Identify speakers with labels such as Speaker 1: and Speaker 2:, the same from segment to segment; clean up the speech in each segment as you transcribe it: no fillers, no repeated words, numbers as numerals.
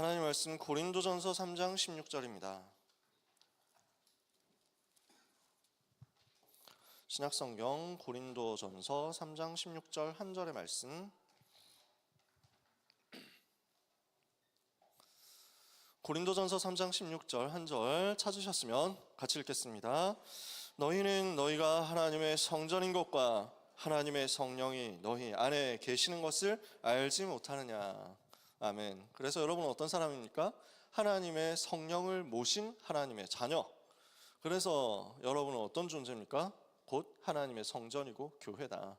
Speaker 1: 하나님 말씀 고린도전서 3장 16절입니다. 신약성경 고린도전서 3장 16절 한 절의 말씀. 고린도전서 3장 16절 한 절 찾으셨으면 같이 읽겠습니다. 너희는 너희가 하나님의 성전인 것과 하나님의 성령이 너희 안에 계시는 것을 알지 못하느냐. 아멘. 그래서 여러분은 어떤 사람입니까? 하나님의 성령을 모신 하나님의 자녀. 그래서 여러분은 어떤 존재입니까? 곧 하나님의 성전이고 교회다.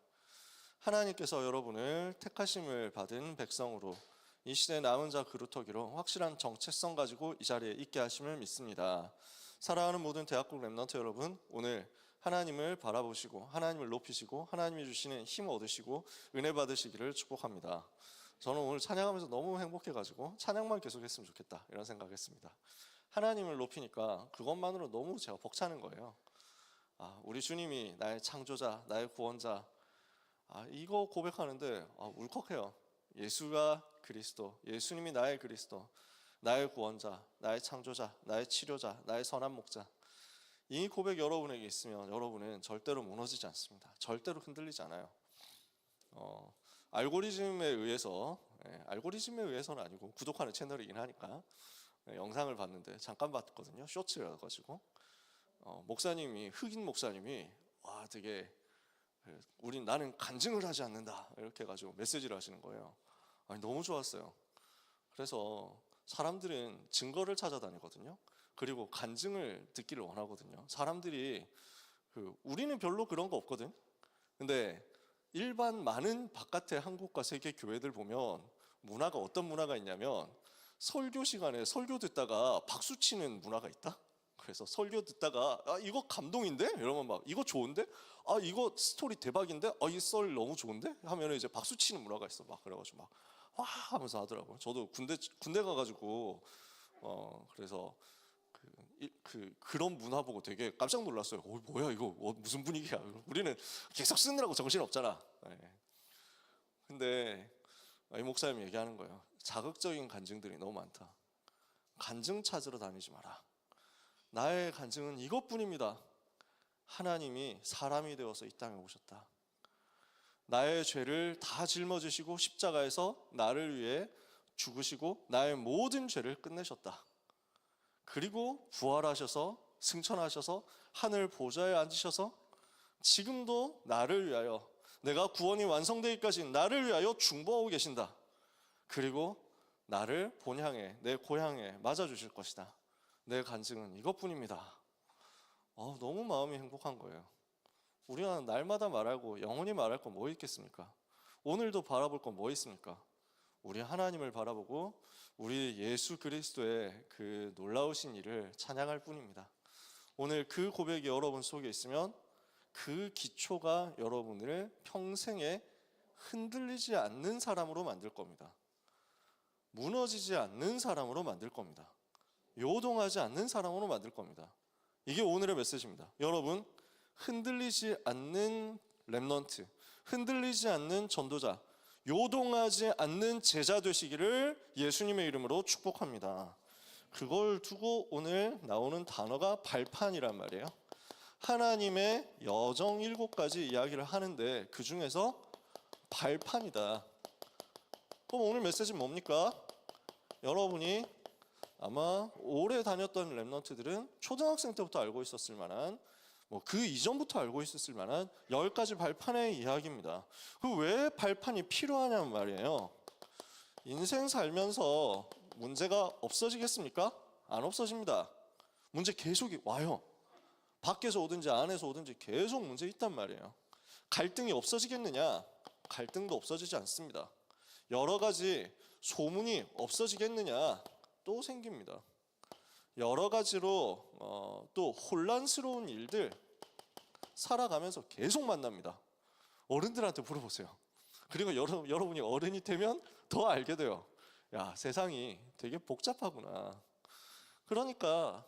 Speaker 1: 하나님께서 여러분을 택하심을 받은 백성으로 이 시대에 남은 자 그루터기로 확실한 정체성 가지고 이 자리에 있게 하심을 믿습니다. 사랑하는 모든 대학국 렘넌트 여러분, 오늘 하나님을 바라보시고 하나님을 높이시고 하나님이 주시는 힘 얻으시고 은혜 받으시기를 축복합니다. 저는 오늘 찬양하면서 너무 행복해가지고 찬양만 계속 했으면 좋겠다 이런 생각했습니다. 하나님을 높이니까 그것만으로 너무 제가 벅차는 거예요. 우리 주님이 나의 창조자, 나의 구원자, 이거 고백하는데 울컥해요. 예수가 그리스도, 예수님이 나의 그리스도, 나의 구원자, 나의 창조자, 나의 치료자, 나의 선한 목자. 이 고백 여러분에게 있으면 여러분은 절대로 무너지지 않습니다. 절대로 흔들리지 않아요. 알고리즘에 의해서는 아니고 구독하는 채널이긴 하니까 영상을 봤는데 잠깐 봤거든요. 쇼츠여가지고 목사님이, 흑인 목사님이 되게 나는 간증을 하지 않는다 이렇게 해가지고 메시지를 하시는 거예요. 너무 좋았어요. 그래서 사람들은 증거를 찾아다니거든요. 그리고 간증을 듣기를 원하거든요. 사람들이 우리는 별로 그런 거 없거든. 근데 일반 많은 바깥의 한국과 세계 교회들 보면 문화가 어떤 문화가 있냐면 설교 시간에 설교 듣다가 박수 치는 문화가 있다. 그래서 설교 듣다가 이거 감동인데? 이러면 막 이거 좋은데? 이거 스토리 대박인데? 이 썰 너무 좋은데? 하면 이제 박수 치는 문화가 있어. 막 그래가지고 막 와 하면서 하더라고요. 저도 군대 가가지고 그래서 그런 문화 보고 되게 깜짝 놀랐어요. 뭐야 이거 무슨 분위기야? 우리는 계속 쓰느라고 정신 없잖아. 근데 이 목사님이 얘기하는 거예요. 자극적인 간증들이 너무 많다. 간증 찾으러 다니지 마라. 나의 간증은 이것뿐입니다. 하나님이 사람이 되어서 이 땅에 오셨다. 나의 죄를 다 짊어지시고 십자가에서 나를 위해 죽으시고 나의 모든 죄를 끝내셨다. 그리고 부활하셔서 승천하셔서 하늘 보좌에 앉으셔서 지금도 나를 위하여, 내가 구원이 완성되기까지 나를 위하여 중보하고 계신다. 그리고 나를 본향에, 내 고향에 맞아주실 것이다. 내 간증은 이것뿐입니다. 너무 마음이 행복한 거예요. 우리가 날마다 말하고 영원히 말할 건 뭐 있겠습니까? 오늘도 바라볼 건 뭐 있습니까? 우리 하나님을 바라보고 우리 예수 그리스도의 그 놀라우신 일을 찬양할 뿐입니다. 오늘 그 고백이 여러분 속에 있으면 그 기초가 여러분을 평생에 흔들리지 않는 사람으로 만들 겁니다. 무너지지 않는 사람으로 만들 겁니다. 요동하지 않는 사람으로 만들 겁니다. 이게 오늘의 메시지입니다. 여러분, 흔들리지 않는 렘넌트, 흔들리지 않는 전도자, 요동하지 않는 제자 되시기를 예수님의 이름으로 축복합니다. 그걸 두고 오늘 나오는 단어가 발판이란 말이에요. 하나님의 여정 7가지 이야기를 하는데 그 중에서 발판이다. 그럼 오늘 메시지는 뭡니까? 여러분이 아마 오래 다녔던 렘넌트들은 초등학생 때부터 알고 있었을 만한, 그 이전부터 알고 있었을 만한 10가지 발판의 이야기입니다. 왜 발판이 필요하냐는 말이에요. 인생 살면서 문제가 없어지겠습니까? 안 없어집니다. 문제 계속 와요. 밖에서 오든지 안에서 오든지 계속 문제 있단 말이에요. 갈등이 없어지겠느냐? 갈등도 없어지지 않습니다. 여러 가지 소문이 없어지겠느냐? 또 생깁니다. 여러 가지로 또 혼란스러운 일들 살아가면서 계속 만납니다. 어른들한테 물어보세요. 그리고 여러분이 어른이 되면 더 알게 돼요. 세상이 되게 복잡하구나. 그러니까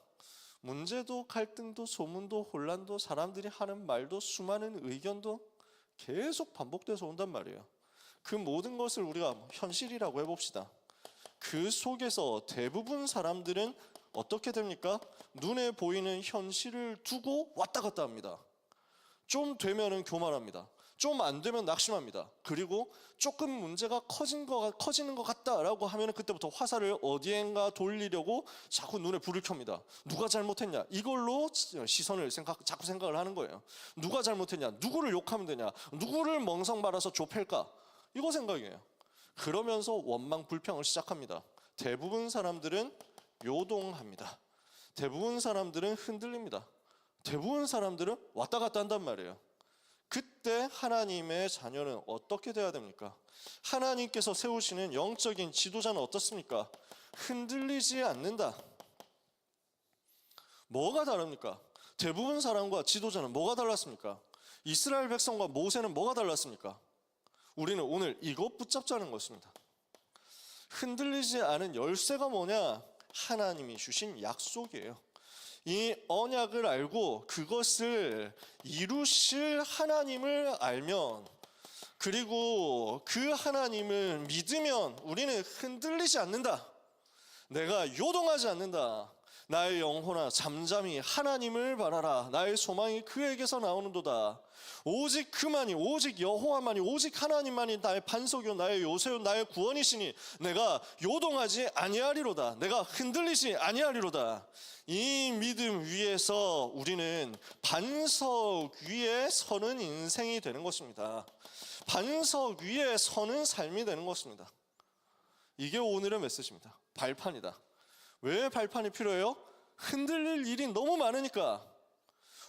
Speaker 1: 문제도 갈등도 소문도 혼란도 사람들이 하는 말도 수많은 의견도 계속 반복돼서 온단 말이에요. 그 모든 것을 우리가 현실이라고 해봅시다. 그 속에서 대부분 사람들은 어떻게 됩니까? 눈에 보이는 현실을 두고 왔다 갔다 합니다. 좀 되면은 교만합니다. 좀 안 되면 낙심합니다. 그리고 조금 문제가 커지는 것 같다라고 하면 그때부터 화살을 어디엔가 돌리려고 자꾸 눈에 불을 켭니다. 누가 잘못했냐? 이걸로 시선을 자꾸 생각을 하는 거예요. 누가 잘못했냐? 누구를 욕하면 되냐? 누구를 멍석 말아서 좁힐까? 이거 생각이에요. 그러면서 원망 불평을 시작합니다. 대부분 사람들은 요동합니다. 대부분 사람들은 흔들립니다. 대부분 사람들은 왔다 갔다 한단 말이에요. 그때 하나님의 자녀는 어떻게 돼야 됩니까? 하나님께서 세우시는 영적인 지도자는 어떻습니까? 흔들리지 않는다. 뭐가 다릅니까? 대부분 사람과 지도자는 뭐가 달랐습니까? 이스라엘 백성과 모세는 뭐가 달랐습니까? 우리는 오늘 이것 붙잡자는 것입니다. 흔들리지 않은 열쇠가 뭐냐? 하나님이 주신 약속이에요. 이 언약을 알고 그것을 이루실 하나님을 알면, 그리고 그 하나님을 믿으면 우리는 흔들리지 않는다. 내가 요동하지 않는다. 나의 영혼아 잠잠히 하나님을 바라라. 나의 소망이 그에게서 나오는도다. 오직 그만이, 오직 여호와만이, 오직 하나님만이 나의 반석이요 나의 요새요 나의 구원이시니 내가 요동하지 아니하리로다. 내가 흔들리지 아니하리로다. 이 믿음 위에서 우리는 반석 위에 서는 인생이 되는 것입니다. 반석 위에 서는 삶이 되는 것입니다. 이게 오늘의 메시지입니다. 발판이다. 왜 발판이 필요해요? 흔들릴 일이 너무 많으니까.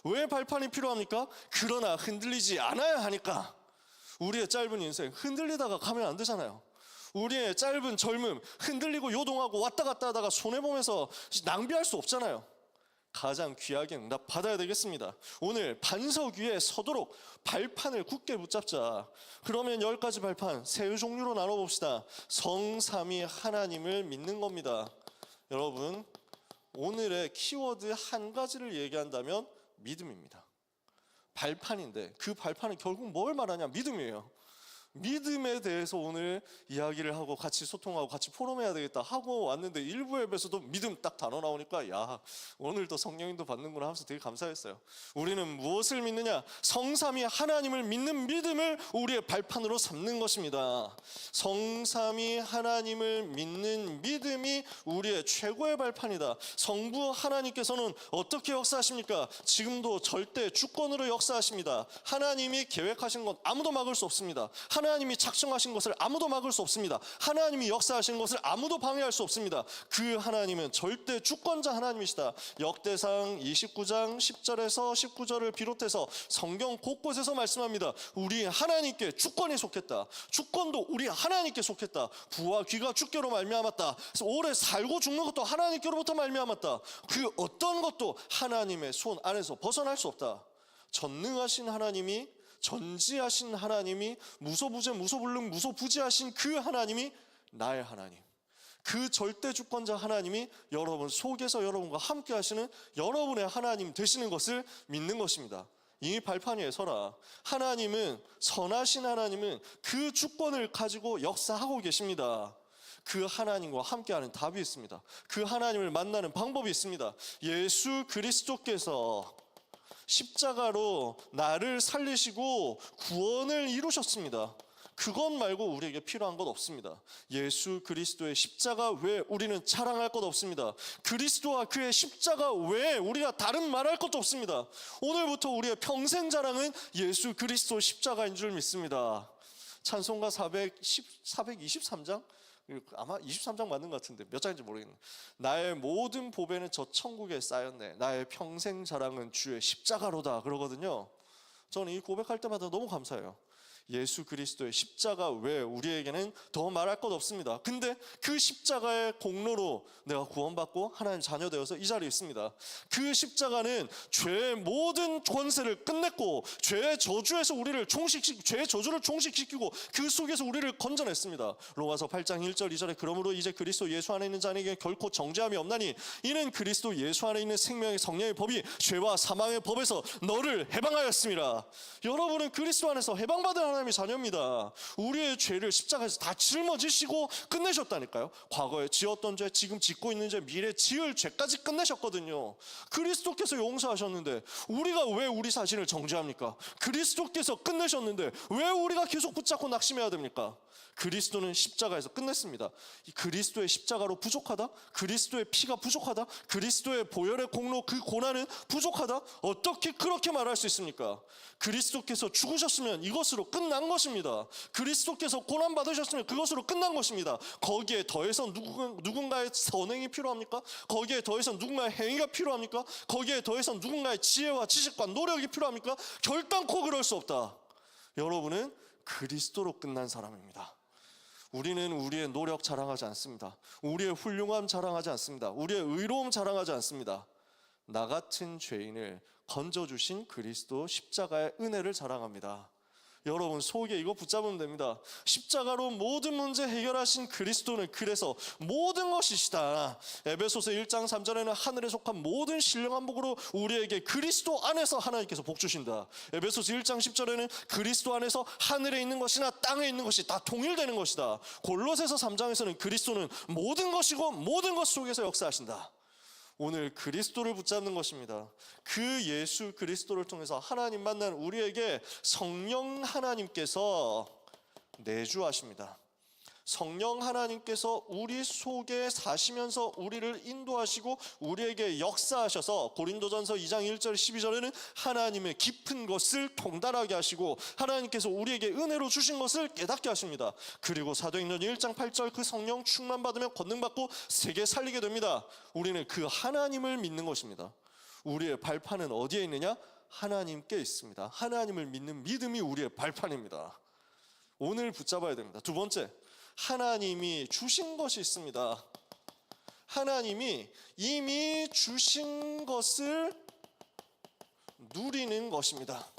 Speaker 1: 왜 발판이 필요합니까? 그러나 흔들리지 않아야 하니까. 우리의 짧은 인생 흔들리다가 가면 안 되잖아요. 우리의 짧은 젊음 흔들리고 요동하고 왔다 갔다 하다가 손해보면서 낭비할 수 없잖아요. 가장 귀하게 응답 받아야 되겠습니다. 오늘 반석 위에 서도록 발판을 굳게 붙잡자. 그러면 10가지 발판 세 종류로 나눠봅시다. 성삼위 하나님을 믿는 겁니다. 여러분, 오늘의 키워드 한 가지를 얘기한다면 믿음입니다. 발판인데 그 발판은 결국 뭘 말하냐? 믿음이에요. 믿음에 대해서 오늘 이야기를 하고 같이 소통하고 같이 포럼해야 되겠다 하고 왔는데 일부 앱에서도 믿음 딱 단어 나오니까 야, 오늘도 성령님도 받는구나 하면서 되게 감사했어요. 우리는 무엇을 믿느냐? 성삼위 하나님을 믿는 믿음을 우리의 발판으로 삼는 것입니다. 성삼위 하나님을 믿는 믿음이 우리의 최고의 발판이다. 성부 하나님께서는 어떻게 역사하십니까? 지금도 절대 주권으로 역사하십니다. 하나님이 계획하신 건 아무도 막을 수 없습니다. 하나님이 작정하신 것을 아무도 막을 수 없습니다. 하나님이 역사하신 것을 아무도 방해할 수 없습니다. 그 하나님은 절대 주권자 하나님이시다. 역대상 29장 10절에서 19절을 비롯해서 성경 곳곳에서 말씀합니다. 우리 하나님께 주권이 속했다. 주권도 우리 하나님께 속했다. 부와 귀가 주께로 말미암았다. 오래 살고 죽는 것도 하나님께로부터 말미암았다. 그 어떤 것도 하나님의 손 안에서 벗어날 수 없다. 전능하신 하나님이, 전지하신 하나님이, 무소부재 무소불능 무소부지하신 그 하나님이 나의 하나님, 그 절대 주권자 하나님이 여러분 속에서 여러분과 함께 하시는 여러분의 하나님 되시는 것을 믿는 것입니다. 이 발판 위에 서라. 하나님은, 선하신 하나님은 그 주권을 가지고 역사하고 계십니다. 그 하나님과 함께하는 답이 있습니다. 그 하나님을 만나는 방법이 있습니다. 예수 그리스도께서 십자가로 나를 살리시고 구원을 이루셨습니다. 그것 말고 우리에게 필요한 것 없습니다. 예수 그리스도의 십자가 외에 우리는 자랑할 것 없습니다. 그리스도와 그의 십자가 외에 우리가 다른 말할 것도 없습니다. 오늘부터 우리의 평생 자랑은 예수 그리스도 십자가인 줄 믿습니다. 찬송가 423장? 아마 23장 맞는 것 같은데 몇 장인지 모르겠네. 나의 모든 보배는 저 천국에 쌓였네. 나의 평생 자랑은 주의 십자가로다 그러거든요. 저는 이 고백할 때마다 너무 감사해요. 예수 그리스도의 십자가 외에 우리에게는 더 말할 것 없습니다. 근데 그 십자가의 공로로 내가 구원받고 하나님 자녀 되어서 이 자리에 있습니다. 그 십자가는 죄의 모든 권세를 끝냈고 죄의 저주에서 우리를 죄의 저주를 종식시키고 그 속에서 우리를 건져냈습니다. 로마서 8장 1절 2절에 그러므로 이제 그리스도 예수 안에 있는 자에게 결코 정죄함이 없나니 이는 그리스도 예수 안에 있는 생명의 성령의 법이 죄와 사망의 법에서 너를 해방하였습니다. 여러분은 그리스도 안에서 해방받은 하나님의 자녀입니다. 우리의 죄를 십자가에서 다 짊어지시고 끝내셨다니까요. 과거에 지었던 죄, 지금 짓고 있는 죄, 미래 지을 죄까지 끝내셨거든요. 그리스도께서 용서하셨는데 우리가 왜 우리 자신을 정죄합니까? 그리스도께서 끝내셨는데 왜 우리가 계속 붙잡고 낙심해야 됩니까? 그리스도는 십자가에서 끝냈습니다. 이 그리스도의 십자가로 부족하다? 그리스도의 피가 부족하다? 그리스도의 보혈의 공로 그 고난은 부족하다? 어떻게 그렇게 말할 수 있습니까? 그리스도께서 죽으셨으면 이것으로 끝난 것입니다. 그리스도께서 고난 받으셨으면 그것으로 끝난 것입니다. 거기에 더해서 누군가의 선행이 필요합니까? 거기에 더해서 누군가의 행위가 필요합니까? 거기에 더해서 누군가의 지혜와 지식과 노력이 필요합니까? 결단코 그럴 수 없다. 여러분은 그리스도로 끝난 사람입니다. 우리는 우리의 노력 자랑하지 않습니다. 우리의 훌륭함 자랑하지 않습니다. 우리의 의로움 자랑하지 않습니다. 나 같은 죄인을 건져주신 그리스도 십자가의 은혜를 자랑합니다. 여러분 속에 이거 붙잡으면 됩니다. 십자가로 모든 문제 해결하신 그리스도는 그래서 모든 것이시다. 에베소서 1장 3절에는 하늘에 속한 모든 신령한 복으로 우리에게 그리스도 안에서 하나님께서 복 주신다. 에베소서 1장 10절에는 그리스도 안에서 하늘에 있는 것이나 땅에 있는 것이 다 통일되는 것이다. 골로새서 3장에서는 그리스도는 모든 것이고 모든 것 속에서 역사하신다. 오늘 그리스도를 붙잡는 것입니다. 그 예수 그리스도를 통해서 하나님 만난 우리에게 성령 하나님께서 내주하십니다. 성령 하나님께서 우리 속에 사시면서 우리를 인도하시고 우리에게 역사하셔서 고린도전서 2장 1절 12절에는 하나님의 깊은 것을 통달하게 하시고 하나님께서 우리에게 은혜로 주신 것을 깨닫게 하십니다. 그리고 사도행전 1장 8절 그 성령 충만 받으면 권능 받고 세계 살리게 됩니다. 우리는 그 하나님을 믿는 것입니다. 우리의 발판은 어디에 있느냐? 하나님께 있습니다. 하나님을 믿는 믿음이 우리의 발판입니다. 오늘 붙잡아야 됩니다. 두 번째, 하나님이 주신 것이 있습니다. 하나님이 이미 주신 것을 누리는 것입니다.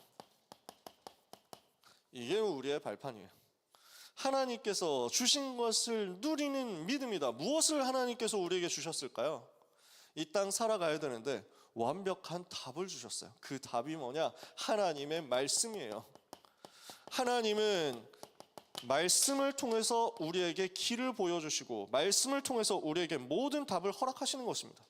Speaker 1: 이게 우리의 발판이에요. 하나님께서 주신 것을 누리는 믿음이다. 무엇을 하나님께서 우리에게 주셨을까요? 이 땅 살아가야 되는데 완벽한 답을 주셨어요. 그 답이 뭐냐? 하나님의 말씀이에요. 하나님은 말씀을 통해서 우리에게 길을 보여주시고 말씀을 통해서 우리에게 모든 답을 허락하시는 것입니다.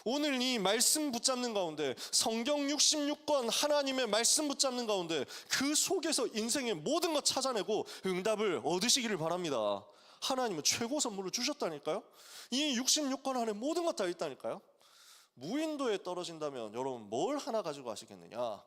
Speaker 1: 오늘 이 말씀 붙잡는 가운데 성경 66권 하나님의 말씀 붙잡는 가운데 그 속에서 인생의 모든 것 찾아내고 응답을 얻으시기를 바랍니다. 하나님은 최고 선물을 주셨다니까요. 이 66권 안에 모든 것 다 있다니까요. 무인도에 떨어진다면 여러분 뭘 하나 가지고 가시겠느냐?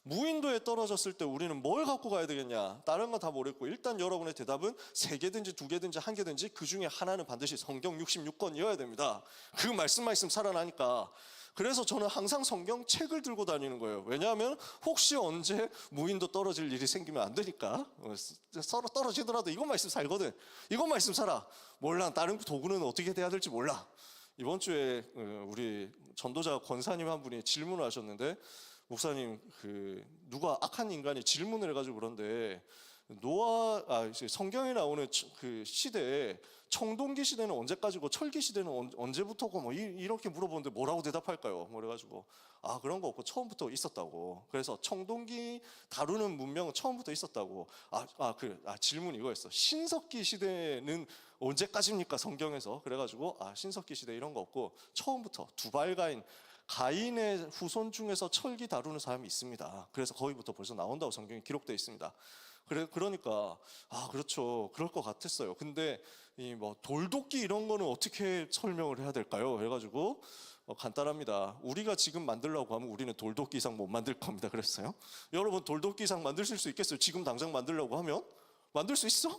Speaker 1: 무인도에 떨어졌을 때 우리는 뭘 갖고 가야 되겠냐? 다른 건 다 모르겠고 일단 여러분의 대답은 3개든지 2개든지 1개든지 그 중에 하나는 반드시 성경 66권이어야 됩니다. 그 말씀만 있으면 살아나니까. 그래서 저는 항상 성경책을 들고 다니는 거예요. 왜냐하면 혹시 언제 무인도 떨어질 일이 생기면 안 되니까. 서로 떨어지더라도 이것만 있으면 살거든. 이것만 있으면 살아. 몰라. 다른 도구는 어떻게 돼야 될지 몰라. 이번 주에 우리 전도자 권사님 한 분이 질문을 하셨는데 목사님 누가 악한 인간이 질문을 해가지고 그런데 성경에 나오는 그 시대에 청동기 시대는 언제까지고 철기 시대는 언제부터고 뭐 이렇게 물어보는데 뭐라고 대답할까요? 그래가지고 그런 거 없고 처음부터 있었다고. 그래서 청동기 다루는 문명은 처음부터 있었다고. 질문 이거였어. 신석기 시대는 언제까지입니까 성경에서? 그래가지고 신석기 시대 이런 거 없고 처음부터 두발가인 가인의 후손 중에서 철기 다루는 사람이 있습니다. 그래서 거기부터 벌써 나온다고 성경에 기록되어 있습니다. 그러니까 그렇죠. 그럴 것 같았어요. 근데 이 뭐 돌도끼 이런 거는 어떻게 설명을 해야 될까요? 해가지고 간단합니다. 우리가 지금 만들려고 하면 우리는 돌도끼 이상 못 만들 겁니다. 그랬어요. 여러분 돌도끼 이상 만드실 수 있겠어요? 지금 당장 만들려고 하면 만들 수 있어?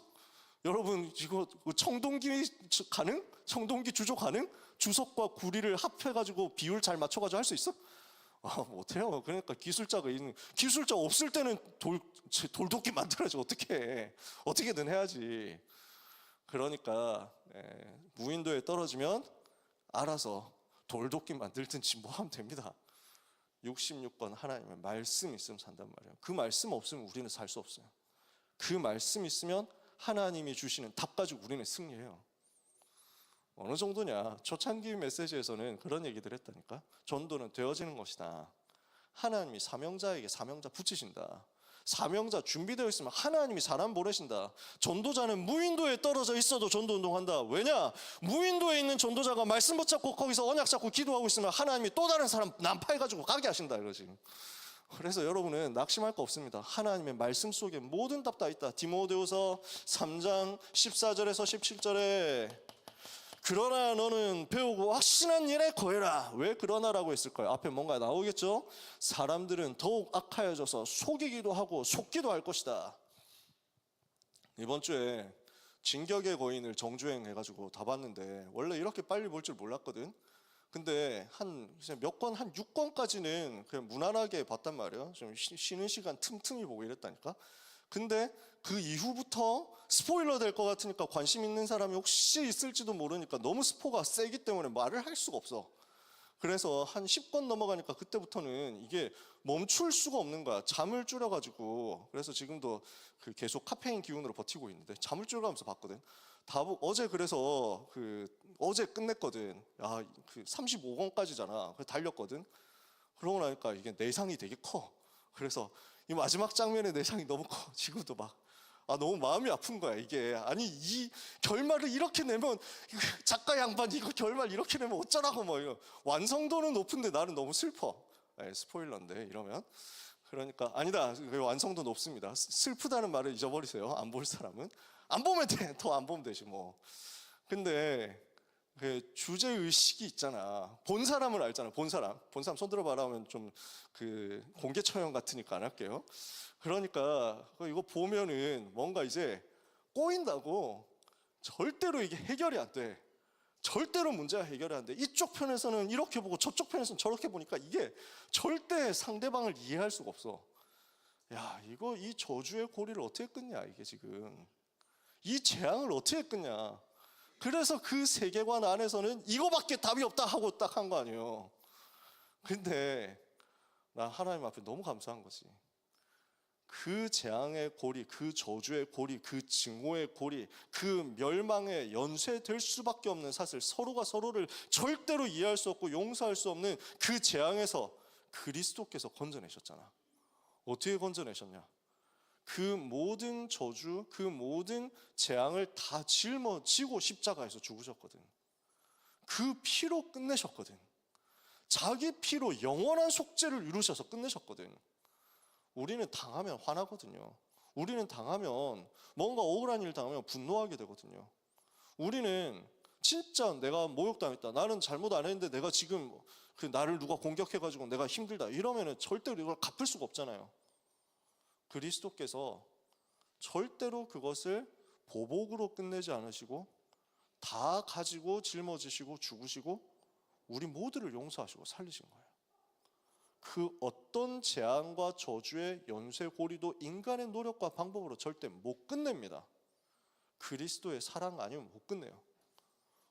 Speaker 1: 여러분 이거 청동기 가능? 청동기 주조 가능? 주석과 구리를 합해가지고 비율 잘 맞춰가지고 할 수 있어? 못해요. 그러니까 기술자가 없을 때는 돌도끼 만들어야지. 어떻게 해? 어떻게든 해야지. 그러니까 무인도에 떨어지면 알아서 돌도끼 만들든지 뭐 하면 됩니다. 66권 하나님의 말씀 있으면 산단 말이에요. 그 말씀 없으면 우리는 살 수 없어요. 그 말씀 있으면 하나님이 주시는 답 가지고 우리는 승리해요. 어느 정도냐? 초창기 메시지에서는 그런 얘기들 했다니까. 전도는 되어지는 것이다. 하나님이 사명자에게 사명자 붙이신다. 사명자 준비되어 있으면 하나님이 사람 보내신다. 전도자는 무인도에 떨어져 있어도 전도 운동한다. 왜냐? 무인도에 있는 전도자가 말씀 붙잡고 거기서 언약 잡고 기도하고 있으면 하나님이 또 다른 사람 난파해가지고 가게 하신다 이거지. 그래서 여러분은 낙심할 거 없습니다. 하나님의 말씀 속에 모든 답 다 있다. 디모데후서 3장 14절에서 17절에 그러나 너는 배우고 확신한 일에 거해라. 왜 그러나라고 했을까요? 앞에 뭔가 나오겠죠? 사람들은 더욱 악하여져서 속이기도 하고 속기도 할 것이다. 이번 주에 진격의 거인을 정주행 해가지고 다 봤는데 원래 이렇게 빨리 볼 줄 몰랐거든. 근데 몇 권, 한 6권까지는 그냥 무난하게 봤단 말이에요. 좀 쉬는 시간 틈틈이 보고 이랬다니까. 근데 그 이후부터 스포일러 될 것 같으니까 관심 있는 사람이 혹시 있을지도 모르니까 너무 스포가 세기 때문에 말을 할 수가 없어. 그래서 한 10권 넘어가니까 그때부터는 이게 멈출 수가 없는 거야. 잠을 줄여가지고. 그래서 지금도 계속 카페인 기운으로 버티고 있는데 잠을 줄여가면서 봤거든. 어제 그래서 어제 끝냈거든. 35권까지잖아. 그래서 달렸거든. 그러고 나니까 이게 내상이 되게 커. 그래서 이 마지막 장면의 내상이 너무 커. 지금도 너무 마음이 아픈 거야. 이게 아니 이 결말을 이렇게 내면 작가 양반 이거 결말 이렇게 내면 어쩌라고 이거. 완성도는 높은데 나는 너무 슬퍼. 스포일러인데 이러면. 그러니까 아니다. 완성도 높습니다. 슬프다는 말을 잊어버리세요. 안 볼 사람은 안 보면 돼. 더 안 보면 되지 뭐. 근데 주제 의식이 있잖아. 본 사람은 알잖아. 본 사람 손 들어봐라 하면 좀 공개 처형 같으니까 안 할게요. 그러니까 이거 보면은 뭔가 이제 꼬인다고. 절대로 이게 해결이 안 돼. 절대로 문제가 해결이 안 돼. 이쪽 편에서는 이렇게 보고 저쪽 편에서는 저렇게 보니까 이게 절대 상대방을 이해할 수가 없어. 야, 이 저주의 고리를 어떻게 끊냐 이게 지금. 이 재앙을 어떻게 끊냐. 그래서 그 세계관 안에서는 이거밖에 답이 없다 하고 딱 한 거 아니에요. 근데 나 하나님 앞에 너무 감사한 거지. 그 재앙의 고리, 그 저주의 고리, 그 증오의 고리, 그 멸망의 연쇄될 수밖에 없는 사실, 서로가 서로를 절대로 이해할 수 없고 용서할 수 없는 그 재앙에서 그리스도께서 건져내셨잖아. 어떻게 건져내셨냐? 그 모든 저주, 그 모든 재앙을 다 짊어지고 십자가에서 죽으셨거든. 그 피로 끝내셨거든. 자기 피로 영원한 속죄를 이루셔서 끝내셨거든. 우리는 당하면 화나거든요. 우리는 당하면 뭔가 억울한 일 당하면 분노하게 되거든요. 우리는 진짜 내가 모욕당했다. 나는 잘못 안 했는데 내가 지금 나를 누가 공격해가지고 내가 힘들다. 이러면은 절대로 이걸 갚을 수가 없잖아요. 그리스도께서 절대로 그것을 보복으로 끝내지 않으시고 다 가지고 짊어지시고 죽으시고 우리 모두를 용서하시고 살리신 거예요. 그 어떤 재앙과 저주의 연쇄고리도 인간의 노력과 방법으로 절대 못 끝냅니다. 그리스도의 사랑 아니면 못 끝내요.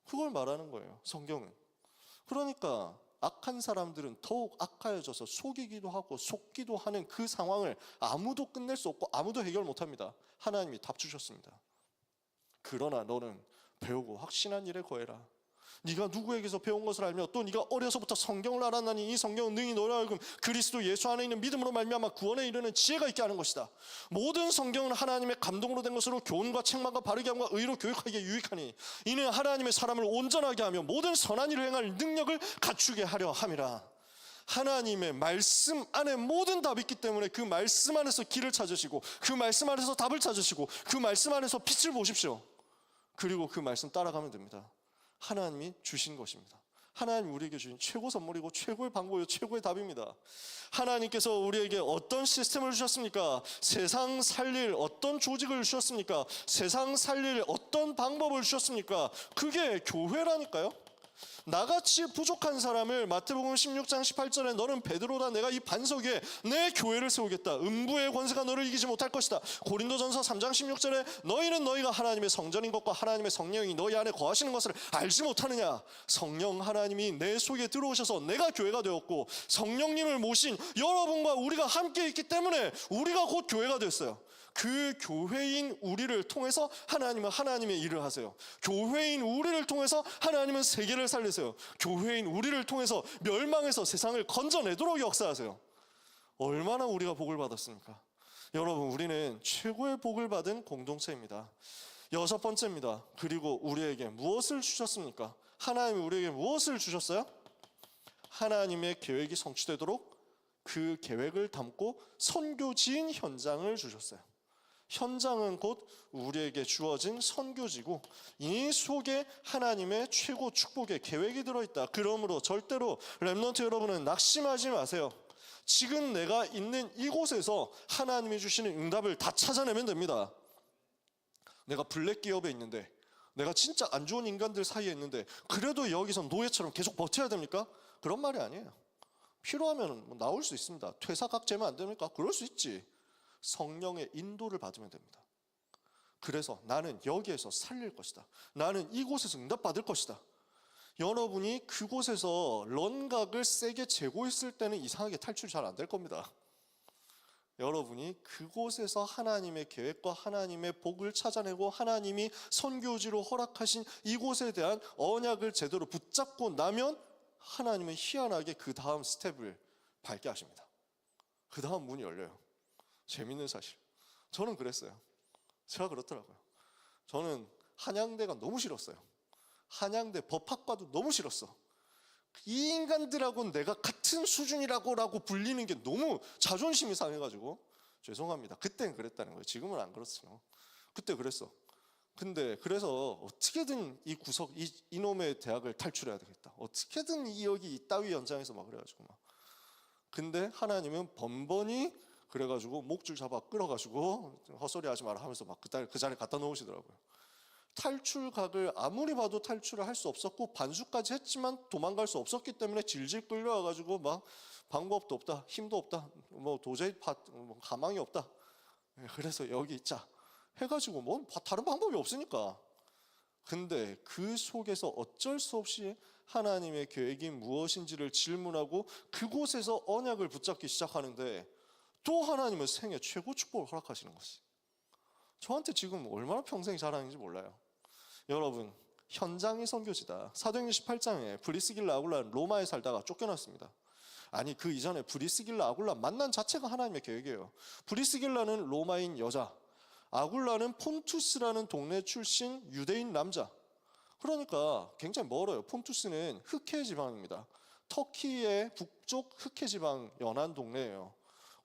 Speaker 1: 그걸 말하는 거예요, 성경은. 그러니까 악한 사람들은 더욱 악하여져서 속이기도 하고 속기도 하는 그 상황을 아무도 끝낼 수 없고 아무도 해결 못합니다. 하나님이 답 주셨습니다. 그러나 너는 배우고 확신한 일에 거해라. 네가 누구에게서 배운 것을 알며 또 네가 어려서부터 성경을 알았나니 이 성경은 능히 너로 하여금 그리스도 예수 안에 있는 믿음으로 말미암아 구원에 이르는 지혜가 있게 하는 것이다. 모든 성경은 하나님의 감동으로 된 것으로 교훈과 책망과 바르게 함과 의로 교육하기에 유익하니 이는 하나님의 사람을 온전하게 하며 모든 선한 일을 행할 능력을 갖추게 하려 함이라. 하나님의 말씀 안에 모든 답이 있기 때문에 그 말씀 안에서 길을 찾으시고 그 말씀 안에서 답을 찾으시고 그 말씀 안에서 빛을 보십시오. 그리고 그 말씀 따라가면 됩니다. 하나님이 주신 것입니다. 하나님 우리에게 주신 최고 선물이고 최고의 방법이고 최고의 답입니다. 하나님께서 우리에게 어떤 시스템을 주셨습니까? 세상 살릴 어떤 조직을 주셨습니까? 세상 살릴 어떤 방법을 주셨습니까? 그게 교회라니까요. 나같이 부족한 사람을 마태복음 16장 18절에 너는 베드로다. 내가 이 반석 위에 내 교회를 세우겠다. 음부의 권세가 너를 이기지 못할 것이다. 고린도전서 3장 16절에 너희는 너희가 하나님의 성전인 것과 하나님의 성령이 너희 안에 거하시는 것을 알지 못하느냐. 성령 하나님이 내 속에 들어오셔서 내가 교회가 되었고 성령님을 모신 여러분과 우리가 함께 있기 때문에 우리가 곧 교회가 됐어요. 그 교회인 우리를 통해서 하나님은 하나님의 일을 하세요. 교회인 우리를 통해서 하나님은 세계를 살리세요. 교회인 우리를 통해서 멸망에서 세상을 건져내도록 역사하세요. 얼마나 우리가 복을 받았습니까? 여러분, 우리는 최고의 복을 받은 공동체입니다. 여섯 번째입니다. 그리고 우리에게 무엇을 주셨습니까? 하나님이 우리에게 무엇을 주셨어요? 하나님의 계획이 성취되도록 그 계획을 담고 선교지인 현장을 주셨어요. 현장은 곧 우리에게 주어진 선교지고 이 속에 하나님의 최고 축복의 계획이 들어있다. 그러므로 절대로 렘넌트 여러분은 낙심하지 마세요. 지금 내가 있는 이곳에서 하나님이 주시는 응답을 다 찾아내면 됩니다. 내가 블랙 기업에 있는데, 내가 진짜 안 좋은 인간들 사이에 있는데 그래도 여기서 노예처럼 계속 버텨야 됩니까? 그런 말이 아니에요. 필요하면 뭐 나올 수 있습니다. 퇴사각제면 안 됩니까? 그럴 수 있지. 성령의 인도를 받으면 됩니다. 그래서 나는 여기에서 살릴 것이다. 나는 이곳에서 응답받을 것이다. 여러분이 그곳에서 런각을 세게 재고 있을 때는 이상하게 탈출이 잘 안 될 겁니다. 여러분이 그곳에서 하나님의 계획과 하나님의 복을 찾아내고 하나님이 선교지로 허락하신 이곳에 대한 언약을 제대로 붙잡고 나면 하나님은 희한하게 그 다음 스텝을 밟게 하십니다. 그 다음 문이 열려요. 재밌는 사실, 저는 그랬어요. 제가 그렇더라고요. 저는 한양대가 너무 싫었어요. 한양대 법학과도 너무 싫었어. 이 인간들하고는 내가 같은 수준이라고 불리는 게 너무 자존심이 상해가지고 죄송합니다. 그때는 그랬다는 거예요. 지금은 안 그렇죠. 그때 그랬어. 근데 그래서 어떻게든 이놈의 대학을 탈출해야 되겠다. 어떻게든 여기 이 따위 연장에서 막 그래가지고 막. 근데 하나님은 번번이 그래가지고 목줄 잡아 끌어가지고 헛소리 하지 마라 하면서 막 그 자리에 갖다 놓으시더라고요. 탈출각을 아무리 봐도 탈출을 할 수 없었고 반수까지 했지만 도망갈 수 없었기 때문에 질질 끌려와가지고 막 방법도 없다, 힘도 없다, 뭐 도저히 가망이 없다. 그래서 여기 있자 해가지고 뭐 다른 방법이 없으니까. 근데 그 속에서 어쩔 수 없이 하나님의 계획이 무엇인지를 질문하고 그곳에서 언약을 붙잡기 시작하는데 또 하나님은 생애 최고 축복을 허락하시는 것이, 저한테 지금 얼마나 평생 자랑인지 몰라요. 여러분, 현장이 선교지다. 사도행전 18장에 브리스길라 아굴라는 로마에 살다가 쫓겨났습니다. 아니, 그 이전에 브리스길라 아굴라 만난 자체가 하나님의 계획이에요. 브리스길라는 로마인 여자, 아굴라는 폰투스라는 동네 출신 유대인 남자. 그러니까 굉장히 멀어요. 폰투스는 흑해 지방입니다. 터키의 북쪽 흑해 지방 연안 동네예요.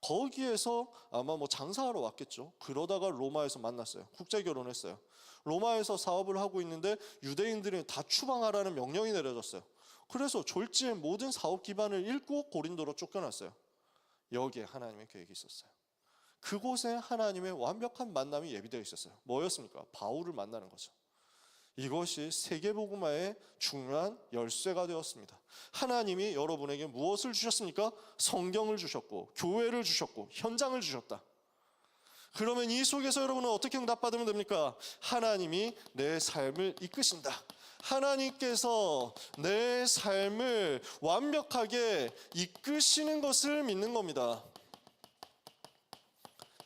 Speaker 1: 거기에서 아마 뭐 장사하러 왔겠죠. 그러다가 로마에서 만났어요. 국제 결혼했어요. 로마에서 사업을 하고 있는데 유대인들이 다 추방하라는 명령이 내려졌어요. 그래서 졸지에 모든 사업 기반을 잃고 고린도로 쫓겨났어요. 여기에 하나님의 계획이 있었어요. 그곳에 하나님의 완벽한 만남이 예비되어 있었어요. 뭐였습니까? 바울을 만나는 거죠. 이것이 세계복음화의 중요한 열쇠가 되었습니다. 하나님이 여러분에게 무엇을 주셨습니까? 성경을 주셨고 교회를 주셨고 현장을 주셨다. 그러면 이 속에서 여러분은 어떻게 응답받으면 됩니까? 하나님이 내 삶을 이끄신다. 하나님께서 내 삶을 완벽하게 이끄시는 것을 믿는 겁니다.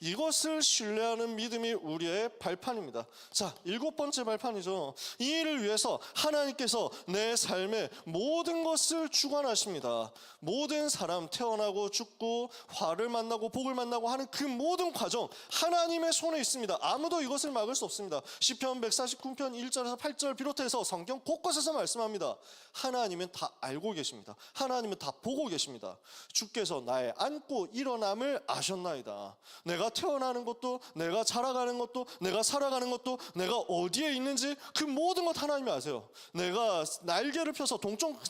Speaker 1: 이것을 신뢰하는 믿음이 우리의 발판입니다. 자, 7번째 발판이죠. 이 일을 위해서 하나님께서 내 삶의 모든 것을 주관하십니다. 모든 사람 태어나고 죽고 화를 만나고 복을 만나고 하는 그 모든 과정 하나님의 손에 있습니다. 아무도 이것을 막을 수 없습니다. 시편 149편 1절에서 8절 비롯해서 성경 곳곳에서 말씀합니다. 하나님은 다 알고 계십니다. 하나님은 다 보고 계십니다. 주께서 나의 앉고 일어남을 아셨나이다. 내가 태어나는 것도, 내가 자라가는 것도, 내가 살아가는 것도, 내가 어디에 있는지 그 모든 것 하나님이 아세요. 내가 날개를 펴서 동쪽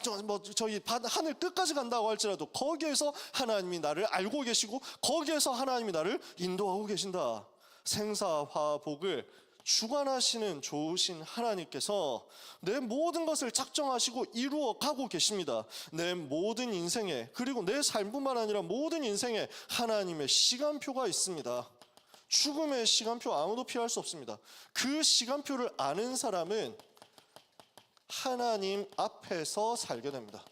Speaker 1: 하늘 끝까지 간다고 할지라도 거기에서 하나님이 나를 알고 계시고 거기에서 하나님이 나를 인도하고 계신다. 생사화복을 주관하시는 좋으신 하나님께서 내 모든 것을 작정하시고 이루어 가고 계십니다. 내 모든 인생에, 그리고 내 삶뿐만 아니라 모든 인생에 하나님의 시간표가 있습니다. 죽음의 시간표 아무도 피할 수 없습니다. 그 시간표를 아는 사람은 하나님 앞에서 살게 됩니다.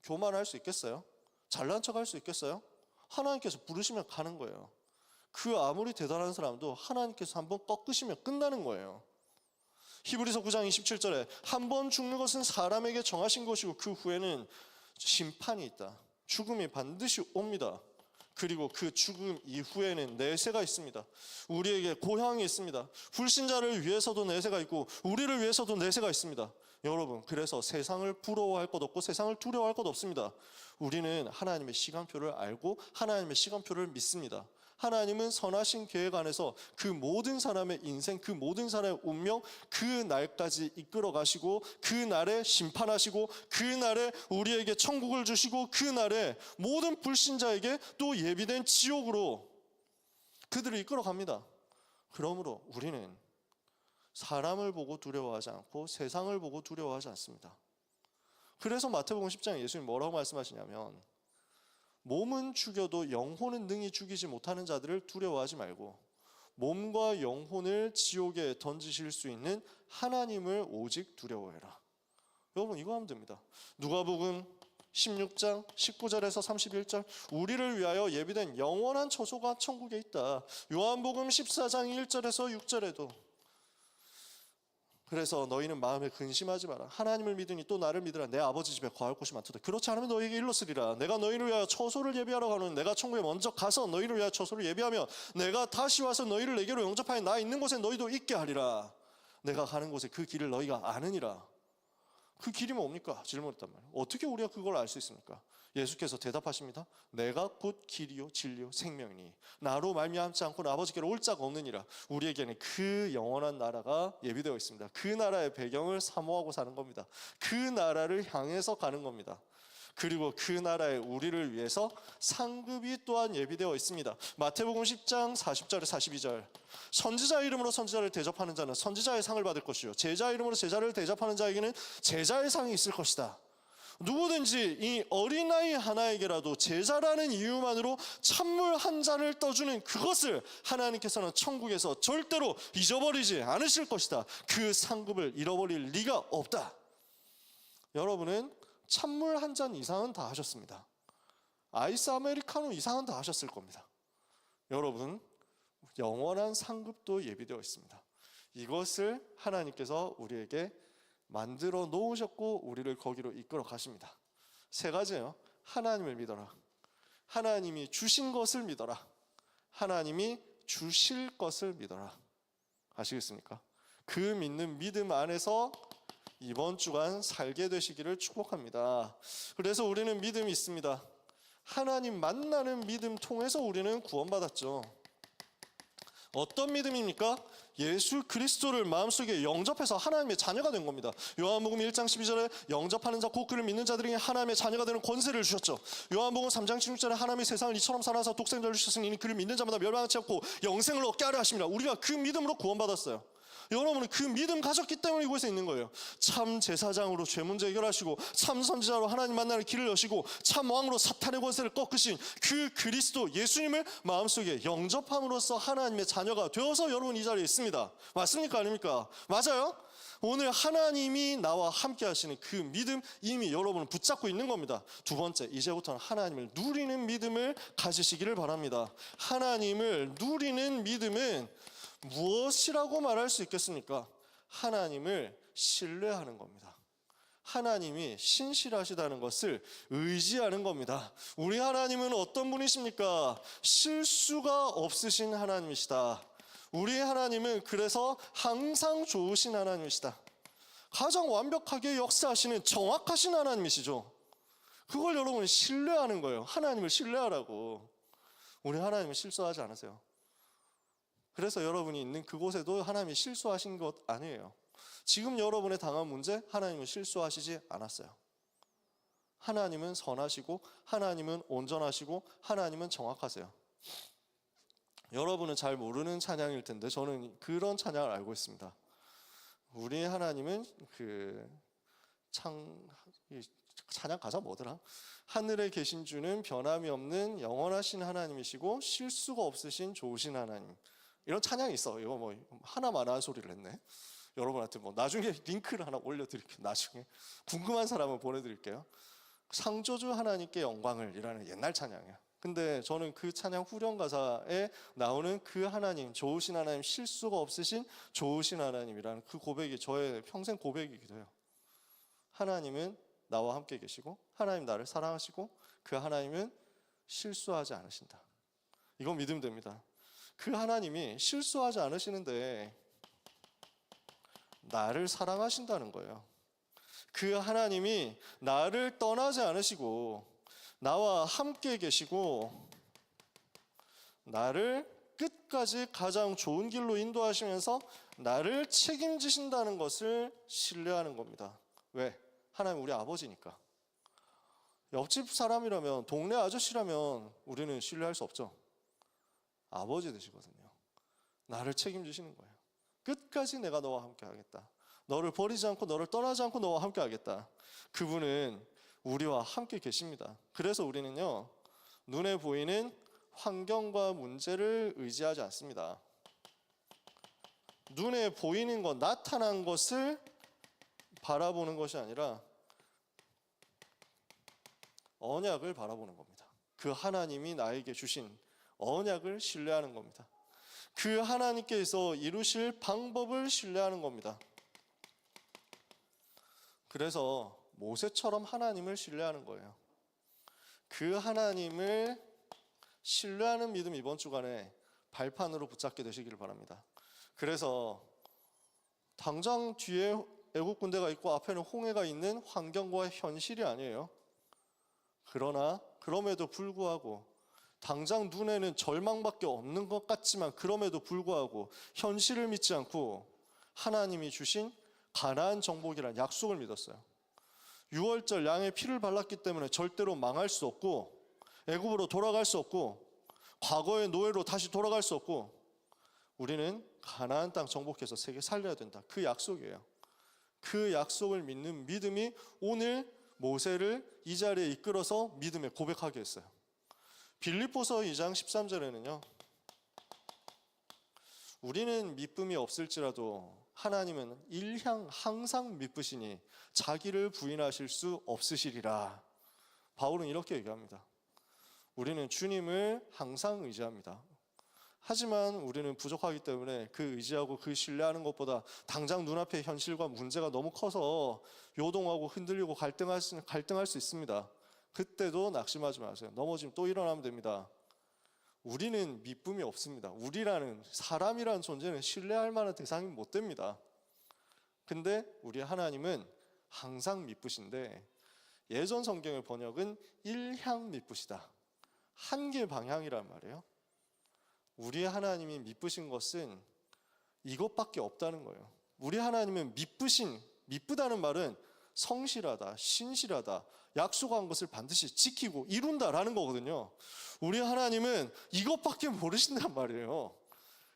Speaker 1: 교만할 수 있겠어요? 잘난 척할 수 있겠어요? 하나님께서 부르시면 가는 거예요. 그 아무리 대단한 사람도 하나님께서 한번 꺾으시면 끝나는 거예요. 히브리서 9장 27절에 한 번 죽는 것은 사람에게 정하신 것이고 그 후에는 심판이 있다. 죽음이 반드시 옵니다. 그리고 그 죽음 이후에는 내세가 있습니다. 우리에게 고향이 있습니다. 불신자를 위해서도 내세가 있고 우리를 위해서도 내세가 있습니다. 여러분, 그래서 세상을 부러워할 것 없고 세상을 두려워할 것 없습니다. 우리는 하나님의 시간표를 알고 하나님의 시간표를 믿습니다. 하나님은 선하신 계획 안에서 그 모든 사람의 인생, 그 모든 사람의 운명, 그 날까지 이끌어 가시고 그 날에 심판하시고 그 날에 우리에게 천국을 주시고 그 날에 모든 불신자에게 또 예비된 지옥으로 그들을 이끌어 갑니다. 그러므로 우리는 사람을 보고 두려워하지 않고 세상을 보고 두려워하지 않습니다. 그래서 마태복음 10장에 예수님이 뭐라고 말씀하시냐면, 몸은 죽여도 영혼은 능히 죽이지 못하는 자들을 두려워하지 말고 몸과 영혼을 지옥에 던지실 수 있는 하나님을 오직 두려워해라. 여러분, 이거 하면 됩니다. 누가복음 16장 19절에서 31절, 우리를 위하여 예비된 영원한 처소가 천국에 있다. 요한복음 14장 1절에서 6절에도, 그래서 너희는 마음에 근심하지 마라. 하나님을 믿으니 또 나를 믿으라. 내 아버지 집에 거할 곳이 많도다. 그렇지 않으면 너희에게 일렀으리라. 내가 너희를 위하여 처소를 예비하러 가노니 내가 천국에 먼저 가서 너희를 위하여 처소를 예비하며 내가 다시 와서 너희를 내게로 영접하여 나 있는 곳에 너희도 있게 하리라. 내가 가는 곳에 그 길을 너희가 아느니라. 그 길이 뭡니까? 질문했단 말이에요. 어떻게 우리가 그걸 알 수 있습니까? 예수께서 대답하십니다. 내가 곧 길이요 진리요 생명이니 나로 말미암지 않고는 아버지께로 올 자가 없느니라. 우리에게는 그 영원한 나라가 예비되어 있습니다. 그 나라의 배경을 사모하고 사는 겁니다. 그 나라를 향해서 가는 겁니다. 그리고 그 나라에 우리를 위해서 상급이 또한 예비되어 있습니다. 마태복음 10장 40절에 42절, 선지자 이름으로 선지자를 대접하는 자는 선지자의 상을 받을 것이요 제자 이름으로 제자를 대접하는 자에게는 제자의 상이 있을 것이다. 누구든지 이 어린아이 하나에게라도 제자라는 이유만으로 찬물 한 잔을 떠주는 그것을 하나님께서는 천국에서 절대로 잊어버리지 않으실 것이다. 그 상급을 잃어버릴 리가 없다. 여러분은 찬물 한 잔 이상은 다 하셨습니다. 아이스 아메리카노 이상은 다 하셨을 겁니다. 여러분, 영원한 상급도 예비되어 있습니다. 이것을 하나님께서 우리에게 만들어 놓으셨고 우리를 거기로 이끌어 가십니다. 세 가지예요. 하나님을 믿어라. 하나님이 주신 것을 믿어라. 하나님이 주실 것을 믿어라. 아시겠습니까? 그 믿는 믿음 안에서 이번 주간 살게 되시기를 축복합니다. 그래서 우리는 믿음이 있습니다. 하나님 만나는 믿음 통해서 우리는 구원받았죠. 어떤 믿음입니까? 예수 그리스도를 마음속에 영접해서 하나님의 자녀가 된 겁니다. 요한복음 1장 12절에 영접하는 자 곧 그를 믿는 자들에게 하나님의 자녀가 되는 권세를 주셨죠. 요한복음 3장 16절에 하나님이 세상을 이처럼 사랑하사 독생자를 주셨으니 이는 그를 믿는 자마다 멸망하지 않고 영생을 얻게 하려 하십니다. 우리가 그 믿음으로 구원받았어요. 여러분은 그 믿음 가졌기 때문에 이곳에 있는 거예요. 참 제사장으로 죄 문제 해결하시고 참 선지자로 하나님 만나는 길을 여시고 참 왕으로 사탄의 권세를 꺾으신 그 그리스도 예수님을 마음속에 영접함으로써 하나님의 자녀가 되어서 여러분 이 자리에 있습니다. 맞습니까? 아닙니까? 맞아요? 오늘 하나님이 나와 함께 하시는 그 믿음 이미 여러분은 붙잡고 있는 겁니다. 두 번째, 이제부터는 하나님을 누리는 믿음을 가지시기를 바랍니다. 하나님을 누리는 믿음은 무엇이라고 말할 수 있겠습니까? 하나님을 신뢰하는 겁니다. 하나님이 신실하시다는 것을 의지하는 겁니다. 우리 하나님은 어떤 분이십니까? 실수가 없으신 하나님이시다. 우리 하나님은 그래서 항상 좋으신 하나님이시다. 가장 완벽하게 역사하시는 정확하신 하나님이시죠. 그걸 여러분이 신뢰하는 거예요. 하나님을 신뢰하라고. 우리 하나님은 실수하지 않으세요. 그래서 여러분이 있는 그곳에도 하나님이 실수하신 것 아니에요. 지금 여러분의 당한 문제, 하나님은 실수하시지 않았어요. 하나님은 선하시고 하나님은 온전하시고 하나님은 정확하세요. 여러분은 잘 모르는 찬양일 텐데 저는 그런 찬양을 알고 있습니다. 우리 하나님은 찬양 가사 뭐더라? 하늘에 계신 주는 변함이 없는 영원하신 하나님이시고 실수가 없으신 좋으신 하나님. 이런 찬양이 있어. 이거 뭐 하나만 한 소리를 했네. 여러분한테 뭐 나중에 링크를 하나 올려드릴게요. 나중에 궁금한 사람은 보내드릴게요. 창조주 하나님께 영광을 이라는 옛날 찬양이에요. 근데 저는 그 찬양 후렴 가사에 나오는 그 하나님, 좋으신 하나님, 실수가 없으신 좋으신 하나님이라는 그 고백이 저의 평생 고백이기도 해요. 하나님은 나와 함께 계시고 하나님 나를 사랑하시고 그 하나님은 실수하지 않으신다. 이건 믿으면 됩니다. 그 하나님이 실수하지 않으시는데 나를 사랑하신다는 거예요. 그 하나님이 나를 떠나지 않으시고 나와 함께 계시고 나를 끝까지 가장 좋은 길로 인도하시면서 나를 책임지신다는 것을 신뢰하는 겁니다. 왜? 하나님 우리 아버지니까. 옆집 사람이라면, 동네 아저씨라면 우리는 신뢰할 수 없죠. 아버지 되시거든요. 나를 책임지시는 거예요. 끝까지 내가 너와 함께 하겠다. 너를 버리지 않고 너를 떠나지 않고 너와 함께 하겠다. 그분은 우리와 함께 계십니다. 그래서 우리는요, 눈에 보이는 환경과 문제를 의지하지 않습니다. 눈에 보이는 것, 나타난 것을 바라보는 것이 아니라 언약을 바라보는 겁니다. 그 하나님이 나에게 주신 언약을 신뢰하는 겁니다. 그 하나님께서 이루실 방법을 신뢰하는 겁니다. 그래서 모세처럼 하나님을 신뢰하는 거예요. 그 하나님을 신뢰하는 믿음 이번 주간에 발판으로 붙잡게 되시기를 바랍니다. 그래서 당장 뒤에 애국 군대가 있고 앞에는 홍해가 있는 환경과 현실이 아니에요. 그러나 그럼에도 불구하고 당장 눈에는 절망밖에 없는 것 같지만 그럼에도 불구하고 현실을 믿지 않고 하나님이 주신 가나안 정복이라는 약속을 믿었어요. 6월절 양의 피를 발랐기 때문에 절대로 망할 수 없고 애굽으로 돌아갈 수 없고 과거의 노예로 다시 돌아갈 수 없고 우리는 가나안 땅 정복해서 세계 살려야 된다. 그 약속이에요. 그 약속을 믿는 믿음이 오늘 모세를 이 자리에 이끌어서 믿음에 고백하게 했어요. 빌립보서 2장 13절에는요. 우리는 미쁨이 없을지라도 하나님은 일향 항상 미쁘시니 자기를 부인하실 수 없으시리라. 바울은 이렇게 얘기합니다. 우리는 주님을 항상 의지합니다. 하지만 우리는 부족하기 때문에 그 의지하고 그 신뢰하는 것보다 당장 눈앞의 현실과 문제가 너무 커서 요동하고 흔들리고 갈등할 수 있습니다. 그때도 낙심하지 마세요. 넘어지면 또 일어나면 됩니다. 우리는 미쁨이 없습니다. 우리라는 사람이라는 존재는 신뢰할 만한 대상이 못 됩니다. 근데 우리 하나님은 항상 미쁘신데 예전 성경의 번역은 일향 미쁘시다. 한 개 방향이란 말이에요. 우리 하나님이 미쁘신 것은 이것밖에 없다는 거예요. 우리 하나님은 미쁘다는 말은 성실하다, 신실하다, 약속한 것을 반드시 지키고 이룬다라는 거거든요. 우리 하나님은 이것밖에 모르신단 말이에요.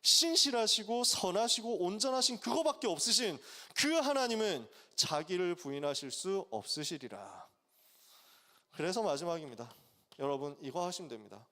Speaker 1: 신실하시고 선하시고 온전하신 그거밖에 없으신 그 하나님은 자기를 부인하실 수 없으시리라. 그래서 마지막입니다. 여러분 이거 하시면 됩니다.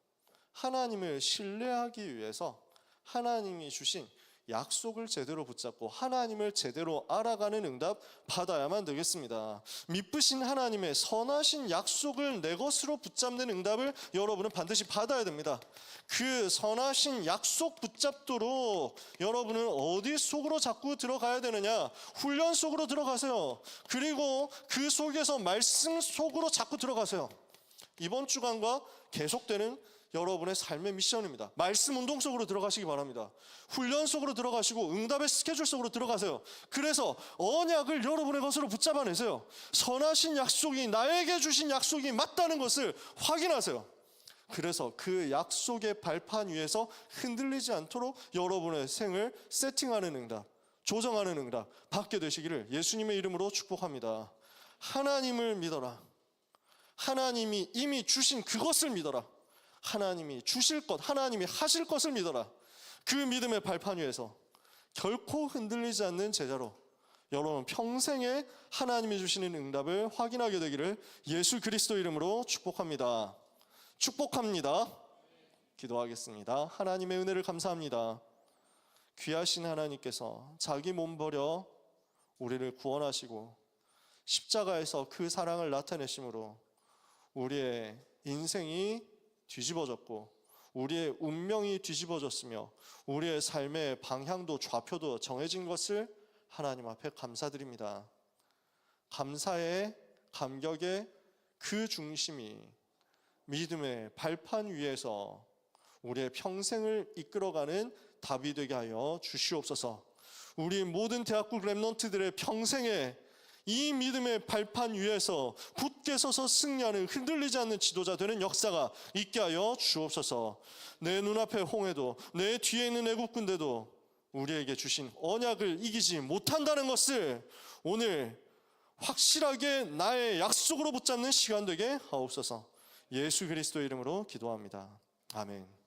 Speaker 1: 하나님을 신뢰하기 위해서 하나님이 주신 약속을 제대로 붙잡고 하나님을 제대로 알아가는 응답 받아야만 되겠습니다. 미쁘신 하나님의 선하신 약속을 내 것으로 붙잡는 응답을 여러분은 반드시 받아야 됩니다. 그 선하신 약속 붙잡도록 여러분은 어디 속으로 자꾸 들어가야 되느냐? 훈련 속으로 들어가세요. 그리고 그 속에서 말씀 속으로 자꾸 들어가세요. 이번 주간과 계속되는 여러분의 삶의 미션입니다. 말씀 운동 속으로 들어가시기 바랍니다. 훈련 속으로 들어가시고 응답의 스케줄 속으로 들어가세요. 그래서 언약을 여러분의 것으로 붙잡아내세요. 선하신 약속이 나에게 주신 약속이 맞다는 것을 확인하세요. 그래서 그 약속의 발판 위에서 흔들리지 않도록 여러분의 생을 세팅하는 응답, 조정하는 응답 받게 되시기를 예수님의 이름으로 축복합니다. 하나님을 믿어라. 하나님이 이미 주신 그것을 믿어라. 하나님이 주실 것, 하나님이 하실 것을 믿어라. 그 믿음의 발판 위에서 결코 흔들리지 않는 제자로 여러분 평생에 하나님이 주시는 응답을 확인하게 되기를 예수 그리스도 이름으로 축복합니다. 축복합니다. 기도하겠습니다. 하나님의 은혜를 감사합니다. 귀하신 하나님께서 자기 몸 버려 우리를 구원하시고 십자가에서 그 사랑을 나타내심으로 우리의 인생이 뒤집어졌고 우리의 운명이 뒤집어졌으며 우리의 삶의 방향도 좌표도 정해진 것을 하나님 앞에 믿음의 발판 위에서 우리의 평생을 이끌어가는 답이 되게 하여 주시옵소서. 우리 모든 대학국 렘넌트들의 평생에 이 믿음의 발판 위에서 굳게 서서 승리하는 흔들리지 않는 지도자 되는 역사가 있게 하여 주옵소서. 내 눈앞의 홍해도 내 뒤에 있는 애국 군대도 우리에게 주신 언약을 이기지 못한다는 것을 오늘 확실하게 나의 약속으로 붙잡는 시간 되게 하옵소서. 예수 그리스도의 이름으로 기도합니다. 아멘.